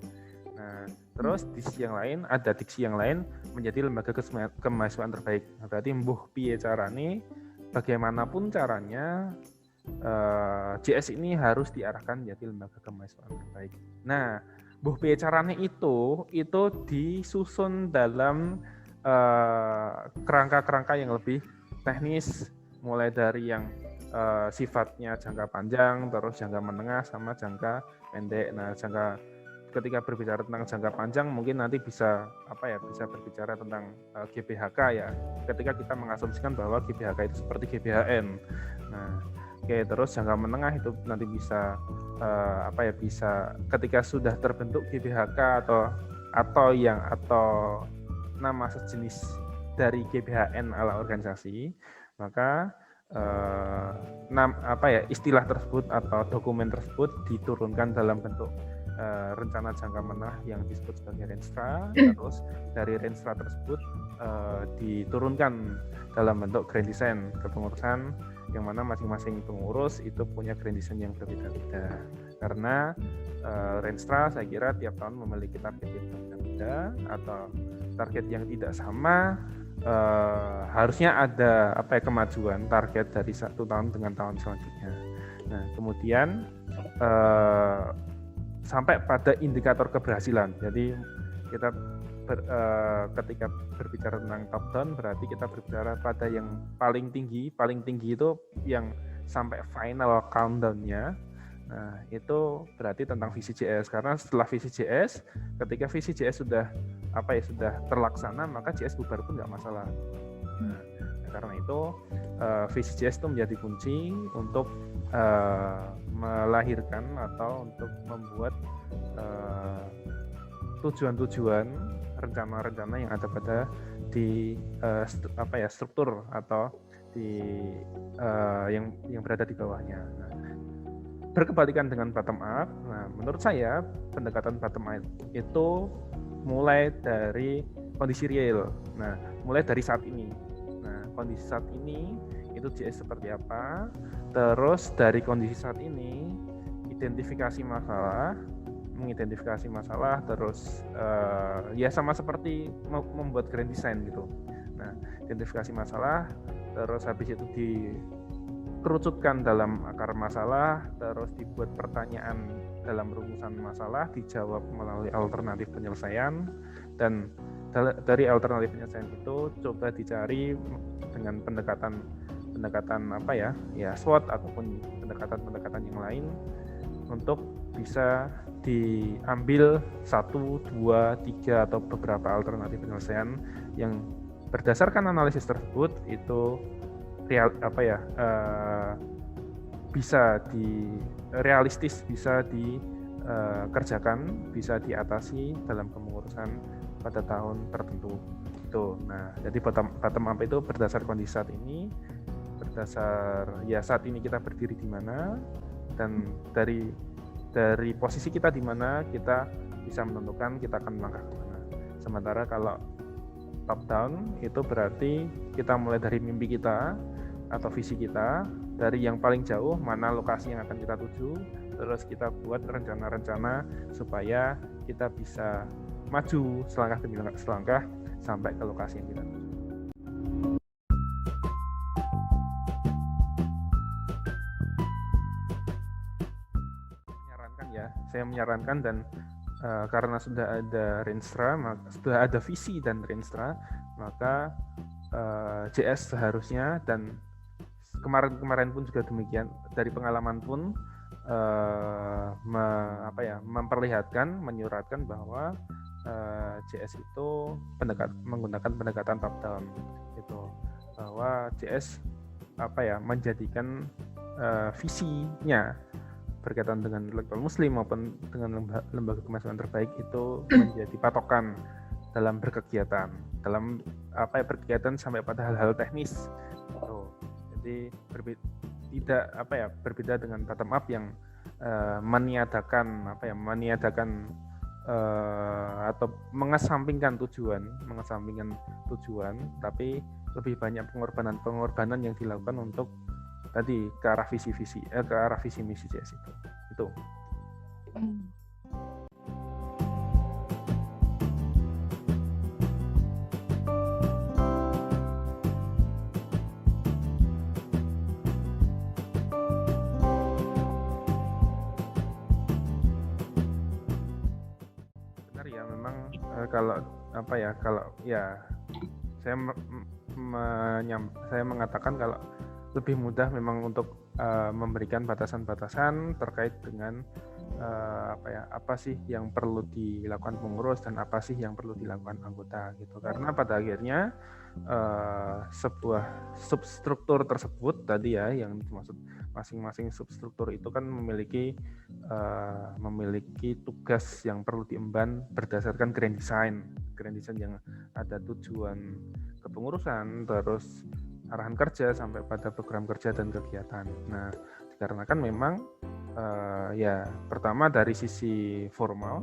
Nah, terus diksi yang lain menjadi lembaga kemahasiswaan terbaik. Nah, berarti piye carane, bagaimanapun caranya JS ini harus diarahkan menjadi lembaga kemahasiswaan terbaik. Nah, piye carane itu disusun dalam kerangka-kerangka yang lebih teknis, mulai dari yang sifatnya jangka panjang, terus jangka menengah, sama jangka pendek. Nah, ketika berbicara tentang jangka panjang mungkin nanti bisa berbicara tentang GBHK ya. Ketika kita mengasumsikan bahwa GBHK itu seperti GBHN. Nah, terus jangka menengah itu nanti bisa bisa ketika sudah terbentuk GBHK atau nama sejenis dari GBHN ala organisasi, maka istilah tersebut atau dokumen tersebut diturunkan dalam bentuk rencana jangka menengah yang disebut sebagai Renstra. Terus dari Renstra tersebut diturunkan dalam bentuk grand design kepengurusan, yang mana masing-masing pengurus itu punya grand design yang berbeda-beda. Karena Renstra saya kira tiap tahun memiliki target yang berbeda atau target yang tidak sama. Harusnya ada kemajuan target dari satu tahun dengan tahun selanjutnya. Nah, kemudian sampai pada indikator keberhasilan. Jadi kita ketika berbicara tentang top down berarti kita berbicara pada yang paling tinggi itu yang sampai final countdown-nya. Nah, itu berarti tentang visi JS, karena setelah visi JS, ketika visi JS sudah sudah terlaksana, maka JS bubar pun nggak masalah. Nah, karena itu visi JS itu menjadi kunci untuk melahirkan atau untuk membuat tujuan-tujuan, rencana-rencana yang ada pada di struktur atau di yang berada di bawahnya. Nah, berkebalikan dengan bottom up. Nah, menurut saya pendekatan bottom up itu mulai dari kondisi real. Nah, mulai dari saat ini. Nah, kondisi saat ini itu JS seperti apa? Terus dari kondisi saat ini mengidentifikasi masalah, terus ya sama seperti membuat grand design gitu. Nah, identifikasi masalah, terus habis itu dikerucutkan dalam akar masalah, terus dibuat pertanyaan dalam rumusan masalah, dijawab melalui alternatif penyelesaian, dan dari alternatif penyelesaian itu coba dicari dengan pendekatan SWOT ataupun pendekatan yang lain untuk bisa diambil 1, 2, 3 atau beberapa alternatif penyelesaian yang berdasarkan analisis tersebut itu bisa realistis, bisa dikerjakan, bisa diatasi dalam kepengurusan pada tahun tertentu. Itu. Nah, jadi bottom up itu berdasar kondisi saat ini, berdasar ya saat ini kita berdiri di mana, dan dari posisi kita di mana kita bisa menentukan kita akan melangkah ke mana. Sementara kalau top down itu berarti kita mulai dari mimpi kita atau visi kita, dari yang paling jauh mana lokasi yang akan kita tuju, terus kita buat rencana-rencana supaya kita bisa maju selangkah demi selangkah sampai ke lokasi yang kita tuju. Saya menyarankan dan karena sudah ada Renstra, sudah ada visi dan Renstra, maka JS seharusnya, dan kemarin pun juga demikian, dari pengalaman pun memperlihatkan, menyuratkan bahwa JS itu menggunakan pendekatan top down, gitu, bahwa JS menjadikan visinya berkaitan dengan intelektual muslim maupun dengan lembaga kemahasiswaan terbaik itu menjadi patokan dalam berkegiatan, berkegiatan sampai pada hal-hal teknis. Jadi berbeda dengan bottom up yang meniadakan atau mengesampingkan tujuan, tapi lebih banyak pengorbanan yang dilakukan untuk tadi ke arah visi misi JS itu. Benar ya, memang saya mengatakan kalau lebih mudah memang untuk memberikan batasan-batasan terkait dengan apa sih yang perlu dilakukan pengurus dan apa sih yang perlu dilakukan anggota gitu. Karena pada akhirnya sebuah substruktur tersebut tadi ya, yang dimaksud masing-masing substruktur itu kan memiliki tugas yang perlu diemban berdasarkan grand design yang ada tujuan kepengurusan, terus arahan kerja sampai pada program kerja dan kegiatan. Nah, dikarenakan memang pertama dari sisi formal,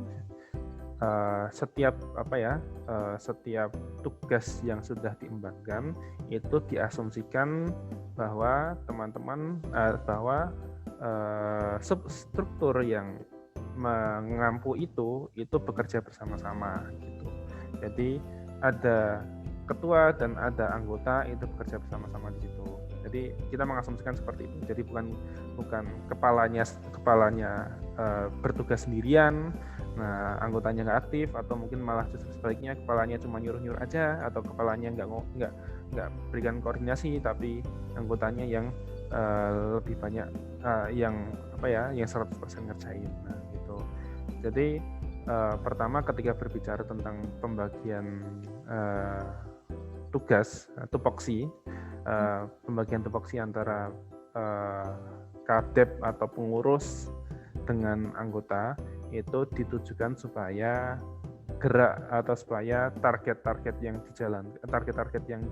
setiap tugas yang sudah diembankan itu diasumsikan bahwa teman-teman substruktur yang mengampu itu bekerja bersama-sama gitu. Jadi ada ketua dan ada anggota itu bekerja bersama-sama di situ. Jadi kita mengasumsikan seperti itu. Jadi bukan kepalanya bertugas sendirian, nah anggotanya nggak aktif, atau mungkin malah justru sebaliknya kepalanya cuma nyuruh-nyuruh aja, atau kepalanya nggak berikan koordinasi, tapi anggotanya yang lebih banyak yang 100% ngerjain. Nah gitu. Jadi pertama ketika berbicara tentang pembagian tugas tupoksi, pembagian tupoksi antara kadep atau pengurus dengan anggota itu ditujukan supaya gerak atau supaya target-target yang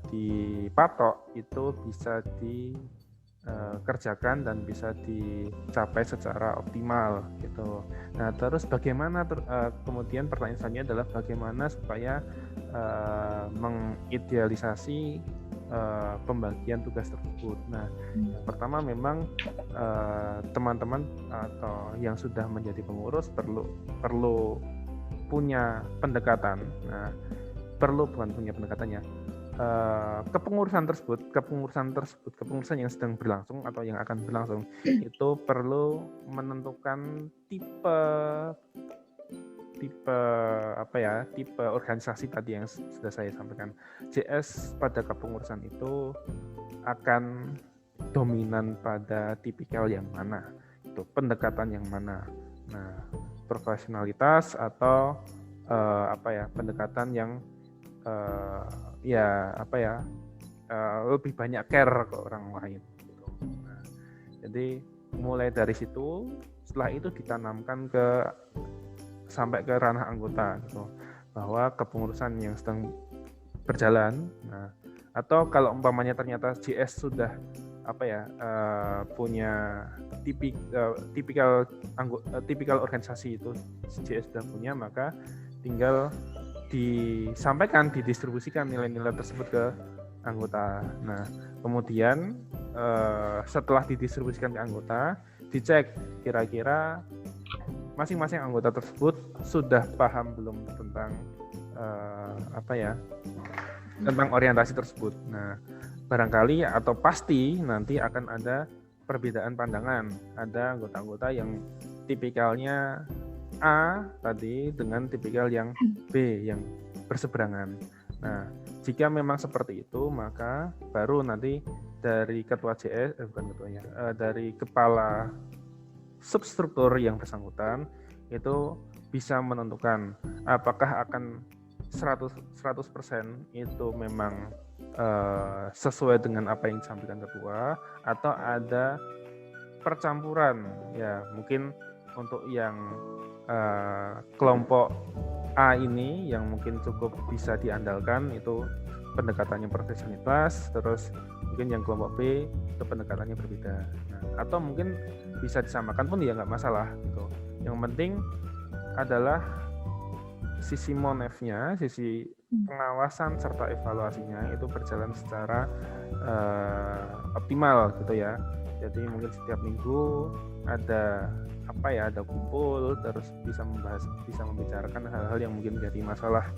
dipatok itu bisa dikerjakan dan bisa dicapai secara optimal gitu. Nah terus bagaimana kemudian pertanyaan selanjutnya adalah bagaimana supaya mengidealisasi pembagian tugas tersebut. Nah, yang pertama memang teman-teman atau yang sudah menjadi pengurus perlu punya pendekatan. Nah, bukan punya pendekatannya. Kepengurusan yang sedang berlangsung atau yang akan berlangsung itu perlu menentukan tipe organisasi tadi yang sudah saya sampaikan. JS pada kepengurusan itu akan dominan pada tipikal yang mana, itu pendekatan yang mana. Nah, profesionalitas atau pendekatan yang lebih banyak care ke orang lain. Gitu. Nah, jadi mulai dari situ, setelah itu ditanamkan sampai ke ranah anggota gitu, bahwa kepengurusan yang sedang berjalan, nah, atau kalau umpamanya ternyata JS sudah punya tipikal organisasi itu JS sudah punya, maka tinggal didistribusikan nilai-nilai tersebut ke anggota. Nah, kemudian setelah didistribusikan ke anggota, dicek kira-kira masing-masing anggota tersebut sudah paham belum tentang tentang orientasi tersebut. Nah, barangkali atau pasti nanti akan ada perbedaan pandangan. Ada anggota-anggota yang tipikalnya A tadi dengan tipikal yang B yang berseberangan. Nah, jika memang seperti itu, maka baru nanti dari ketua JS, dari kepala substruktur yang bersangkutan itu bisa menentukan apakah akan 100% itu memang sesuai dengan apa yang disampaikan ketua, atau ada percampuran. Ya, mungkin untuk yang kelompok A ini yang mungkin cukup bisa diandalkan itu pendekatannya profesionalitas, terus mungkin yang kelompok B itu pendekatannya berbeda. Nah, atau mungkin bisa disamakan pun ya nggak masalah gitu. Yang penting adalah sisi monefnya, sisi pengawasan serta evaluasinya itu berjalan secara optimal gitu ya. Jadi mungkin setiap minggu ada kumpul, terus bisa membicarakan hal-hal yang mungkin jadi masalah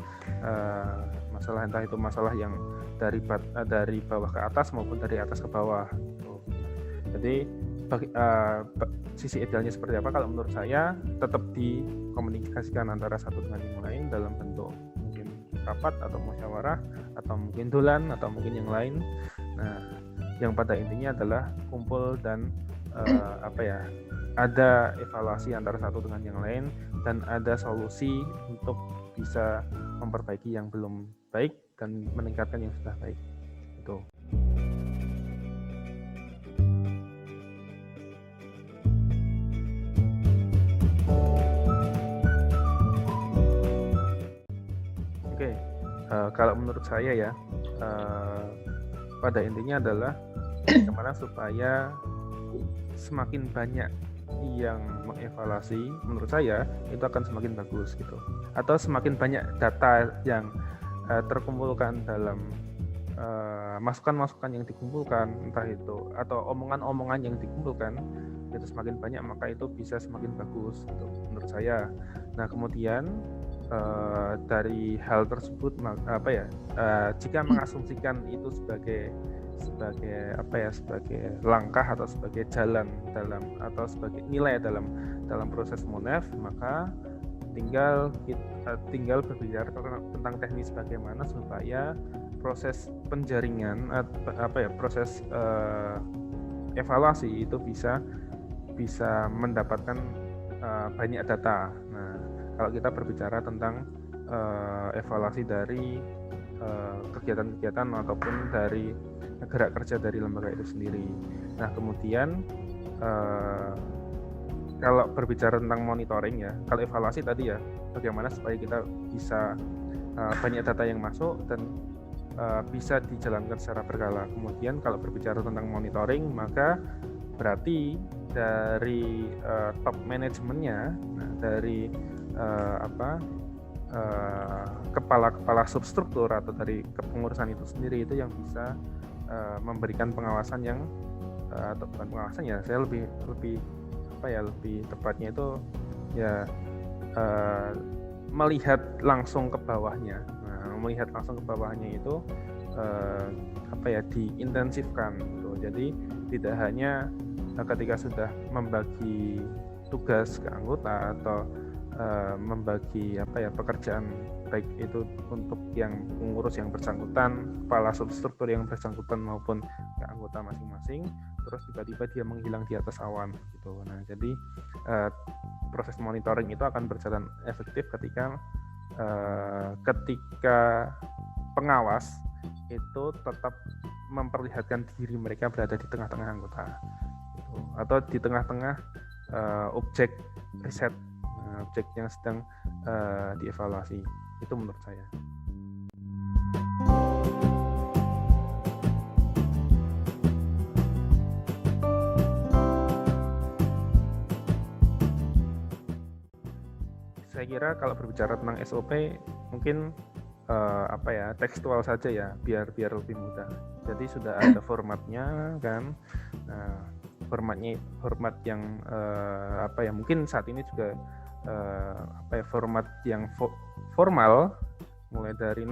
entah itu masalah yang dari bawah ke atas maupun dari atas ke bawah. Jadi sisi idealnya seperti apa? Kalau menurut saya tetap dikomunikasikan antara satu dengan yang lain dalam bentuk mungkin rapat atau musyawarah atau mungkin dolan atau mungkin yang lain. Nah, yang pada intinya adalah kumpul dan ada evaluasi antara satu dengan yang lain dan ada solusi untuk bisa memperbaiki yang belum baik dan meningkatkan yang sudah baik. Itu. Oke, kalau menurut saya ya, pada intinya adalah bagaimana supaya semakin banyak yang mengevaluasi, menurut saya itu akan semakin bagus gitu. Atau semakin banyak data yang terkumpulkan dalam masukan-masukan yang dikumpulkan, entah itu atau omongan-omongan yang dikumpulkan, itu semakin banyak maka itu bisa semakin bagus gitu, menurut saya. Nah, kemudian dari hal tersebut jika mengasumsikan itu sebagai langkah atau sebagai jalan atau sebagai nilai dalam proses Monef, maka tinggal berbicara tentang teknis bagaimana supaya proses penjaringan proses evaluasi itu bisa mendapatkan banyak data. Nah, kalau kita berbicara tentang evaluasi dari kegiatan-kegiatan ataupun dari gerak kerja dari lembaga itu sendiri. Nah, kemudian kalau berbicara tentang monitoring ya, kalau evaluasi tadi ya, bagaimana supaya kita bisa banyak data yang masuk dan bisa dijalankan secara berkala. Kemudian kalau berbicara tentang monitoring, maka berarti dari top manajemennya, dari kepala substruktur atau dari kepengurusan itu sendiri itu yang bisa memberikan pengawasan yang atau bukan pengawasan ya, saya lebih tepatnya itu ya melihat langsung ke bawahnya. Nah, melihat langsung ke bawahnya itu diintensifkan gitu. Jadi tidak hanya ketika sudah membagi tugas ke anggota atau membagi pekerjaan baik itu untuk yang pengurus yang bersangkutan, kepala substruktur yang bersangkutan maupun ke anggota masing-masing, terus tiba-tiba dia menghilang di atas awan gitu. Nah, jadi proses monitoring itu akan berjalan efektif ketika pengawas itu tetap memperlihatkan diri mereka berada di tengah-tengah anggota gitu, atau di tengah-tengah objek riset, objek yang sedang dievaluasi. Itu menurut saya. Saya kira kalau berbicara tentang SOP mungkin tekstual saja ya, biar lebih mudah. Jadi sudah ada formatnya kan. Nah, format yang mungkin saat ini juga format yang formal, mulai dari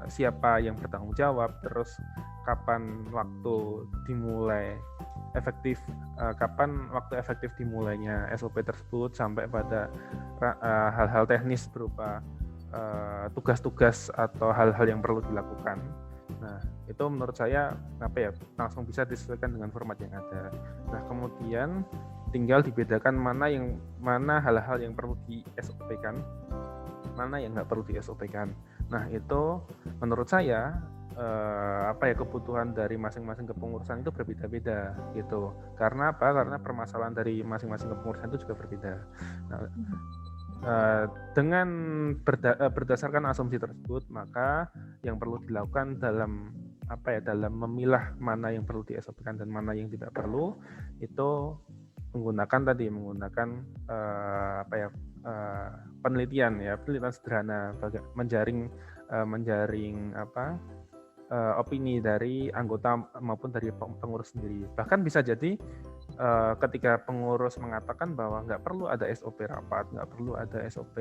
siapa yang bertanggung jawab, terus kapan waktu dimulai efektif, kapan waktu efektif dimulainya SOP tersebut, sampai pada hal-hal teknis berupa tugas-tugas atau hal-hal yang perlu dilakukan. Nah, itu menurut saya langsung bisa disesuaikan dengan format yang ada. Nah, kemudian tinggal dibedakan mana hal-hal yang perlu di SOP-kan, mana yang nggak perlu di SOP-kan. Nah, itu menurut saya kebutuhan dari masing-masing kepengurusan itu berbeda-beda gitu. Karena apa? Karena permasalahan dari masing-masing kepengurusan itu juga berbeda. Nah, dengan berdasarkan asumsi tersebut, maka yang perlu dilakukan dalam memilah mana yang perlu di SOP-kan dan mana yang tidak perlu, itu menggunakan penelitian sederhana, menjaring opini dari anggota maupun dari pengurus sendiri. Bahkan bisa jadi ketika pengurus mengatakan bahwa nggak perlu ada SOP rapat, nggak perlu ada SOP,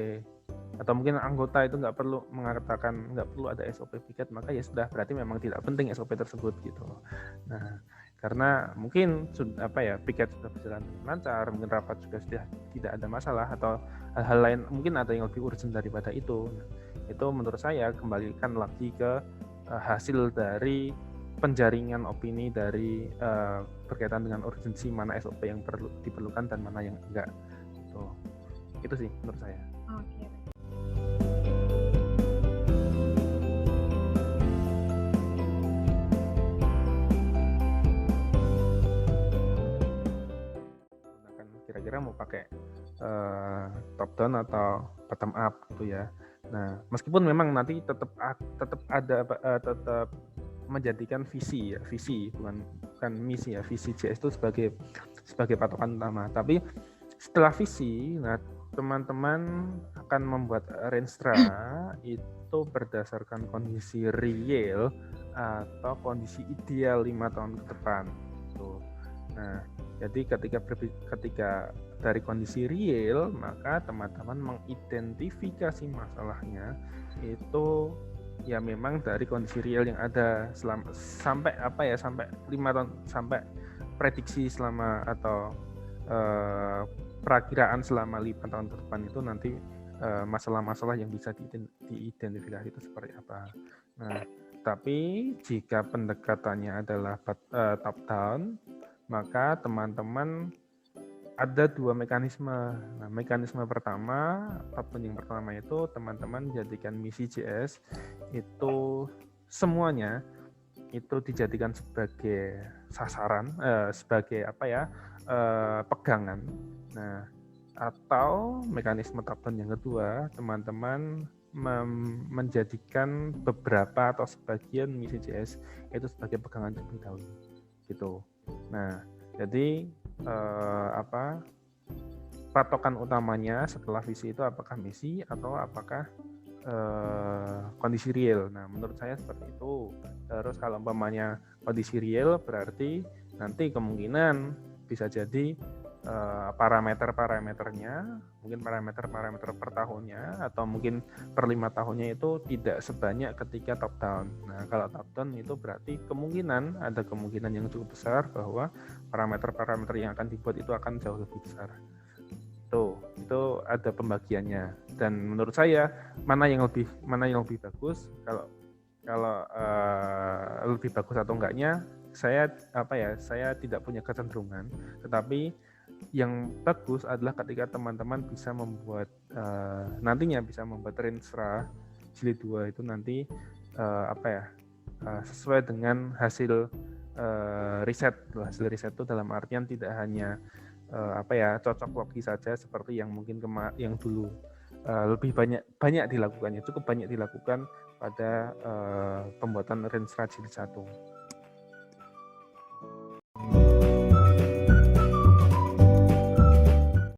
atau mungkin anggota itu nggak perlu mengatakan nggak perlu ada SOP piket, maka ya sudah, berarti memang tidak penting SOP tersebut gitu. Nah, karena mungkin piket sudah berjalan lancar, mungkin rapat juga sudah tidak ada masalah, atau hal-hal lain mungkin ada yang lebih urgent daripada itu. Nah, itu menurut saya kembalikan lagi ke hasil dari penjaringan opini dari berkaitan dengan urgensi, mana SOP yang diperlukan dan mana yang enggak. Itu sih menurut saya. Oke. Kira-kira mau pakai top down atau bottom up gitu ya. Nah, meskipun memang nanti tetap menjadikan visi bukan misi ya, visi JS itu sebagai patokan utama. Tapi setelah visi, nah teman-teman akan membuat renstra itu berdasarkan kondisi real atau kondisi ideal 5 tahun ke depan. Tuh. Nah, Jadi ketika dari kondisi real, maka teman-teman mengidentifikasi masalahnya itu ya memang dari kondisi real yang ada sampai 5 tahun, sampai prediksi selama atau perakiraan selama 5 tahun ke depan itu nanti masalah-masalah yang bisa diidentifikasi itu seperti apa. Nah, tapi jika pendekatannya adalah top down, maka teman-teman ada 2 mekanisme. Nah, mekanisme pertama, yang pertama itu teman-teman jadikan misi JS itu semuanya itu dijadikan sebagai sasaran, sebagai pegangan. Nah, atau mekanisme top down yang kedua, teman-teman menjadikan beberapa atau sebagian misi JS itu sebagai pegangan terlebih dahulu, gitu. Nah, jadi patokan utamanya setelah visi itu apakah misi atau apakah kondisi real. Nah, menurut saya seperti itu. Terus kalau umpamanya kondisi real berarti nanti kemungkinan bisa jadi parameternya, mungkin parameter per tahunnya atau mungkin per 5 tahunnya itu tidak sebanyak ketika top down. Nah, kalau top down itu berarti ada kemungkinan yang cukup besar bahwa parameter yang akan dibuat itu akan jauh lebih besar. Itu ada pembagiannya, dan menurut saya mana yang lebih bagus, kalau lebih bagus atau enggaknya saya tidak punya kecenderungan, tetapi yang bagus adalah ketika teman-teman bisa membuat nantinya bisa membuat Renstra Jilid 2 itu nanti sesuai dengan hasil riset. Hasil riset itu dalam artian tidak hanya cocok logi saja seperti yang mungkin yang dulu lebih banyak dilakukannya, cukup banyak dilakukan pada pembuatan Renstra Jilid 1.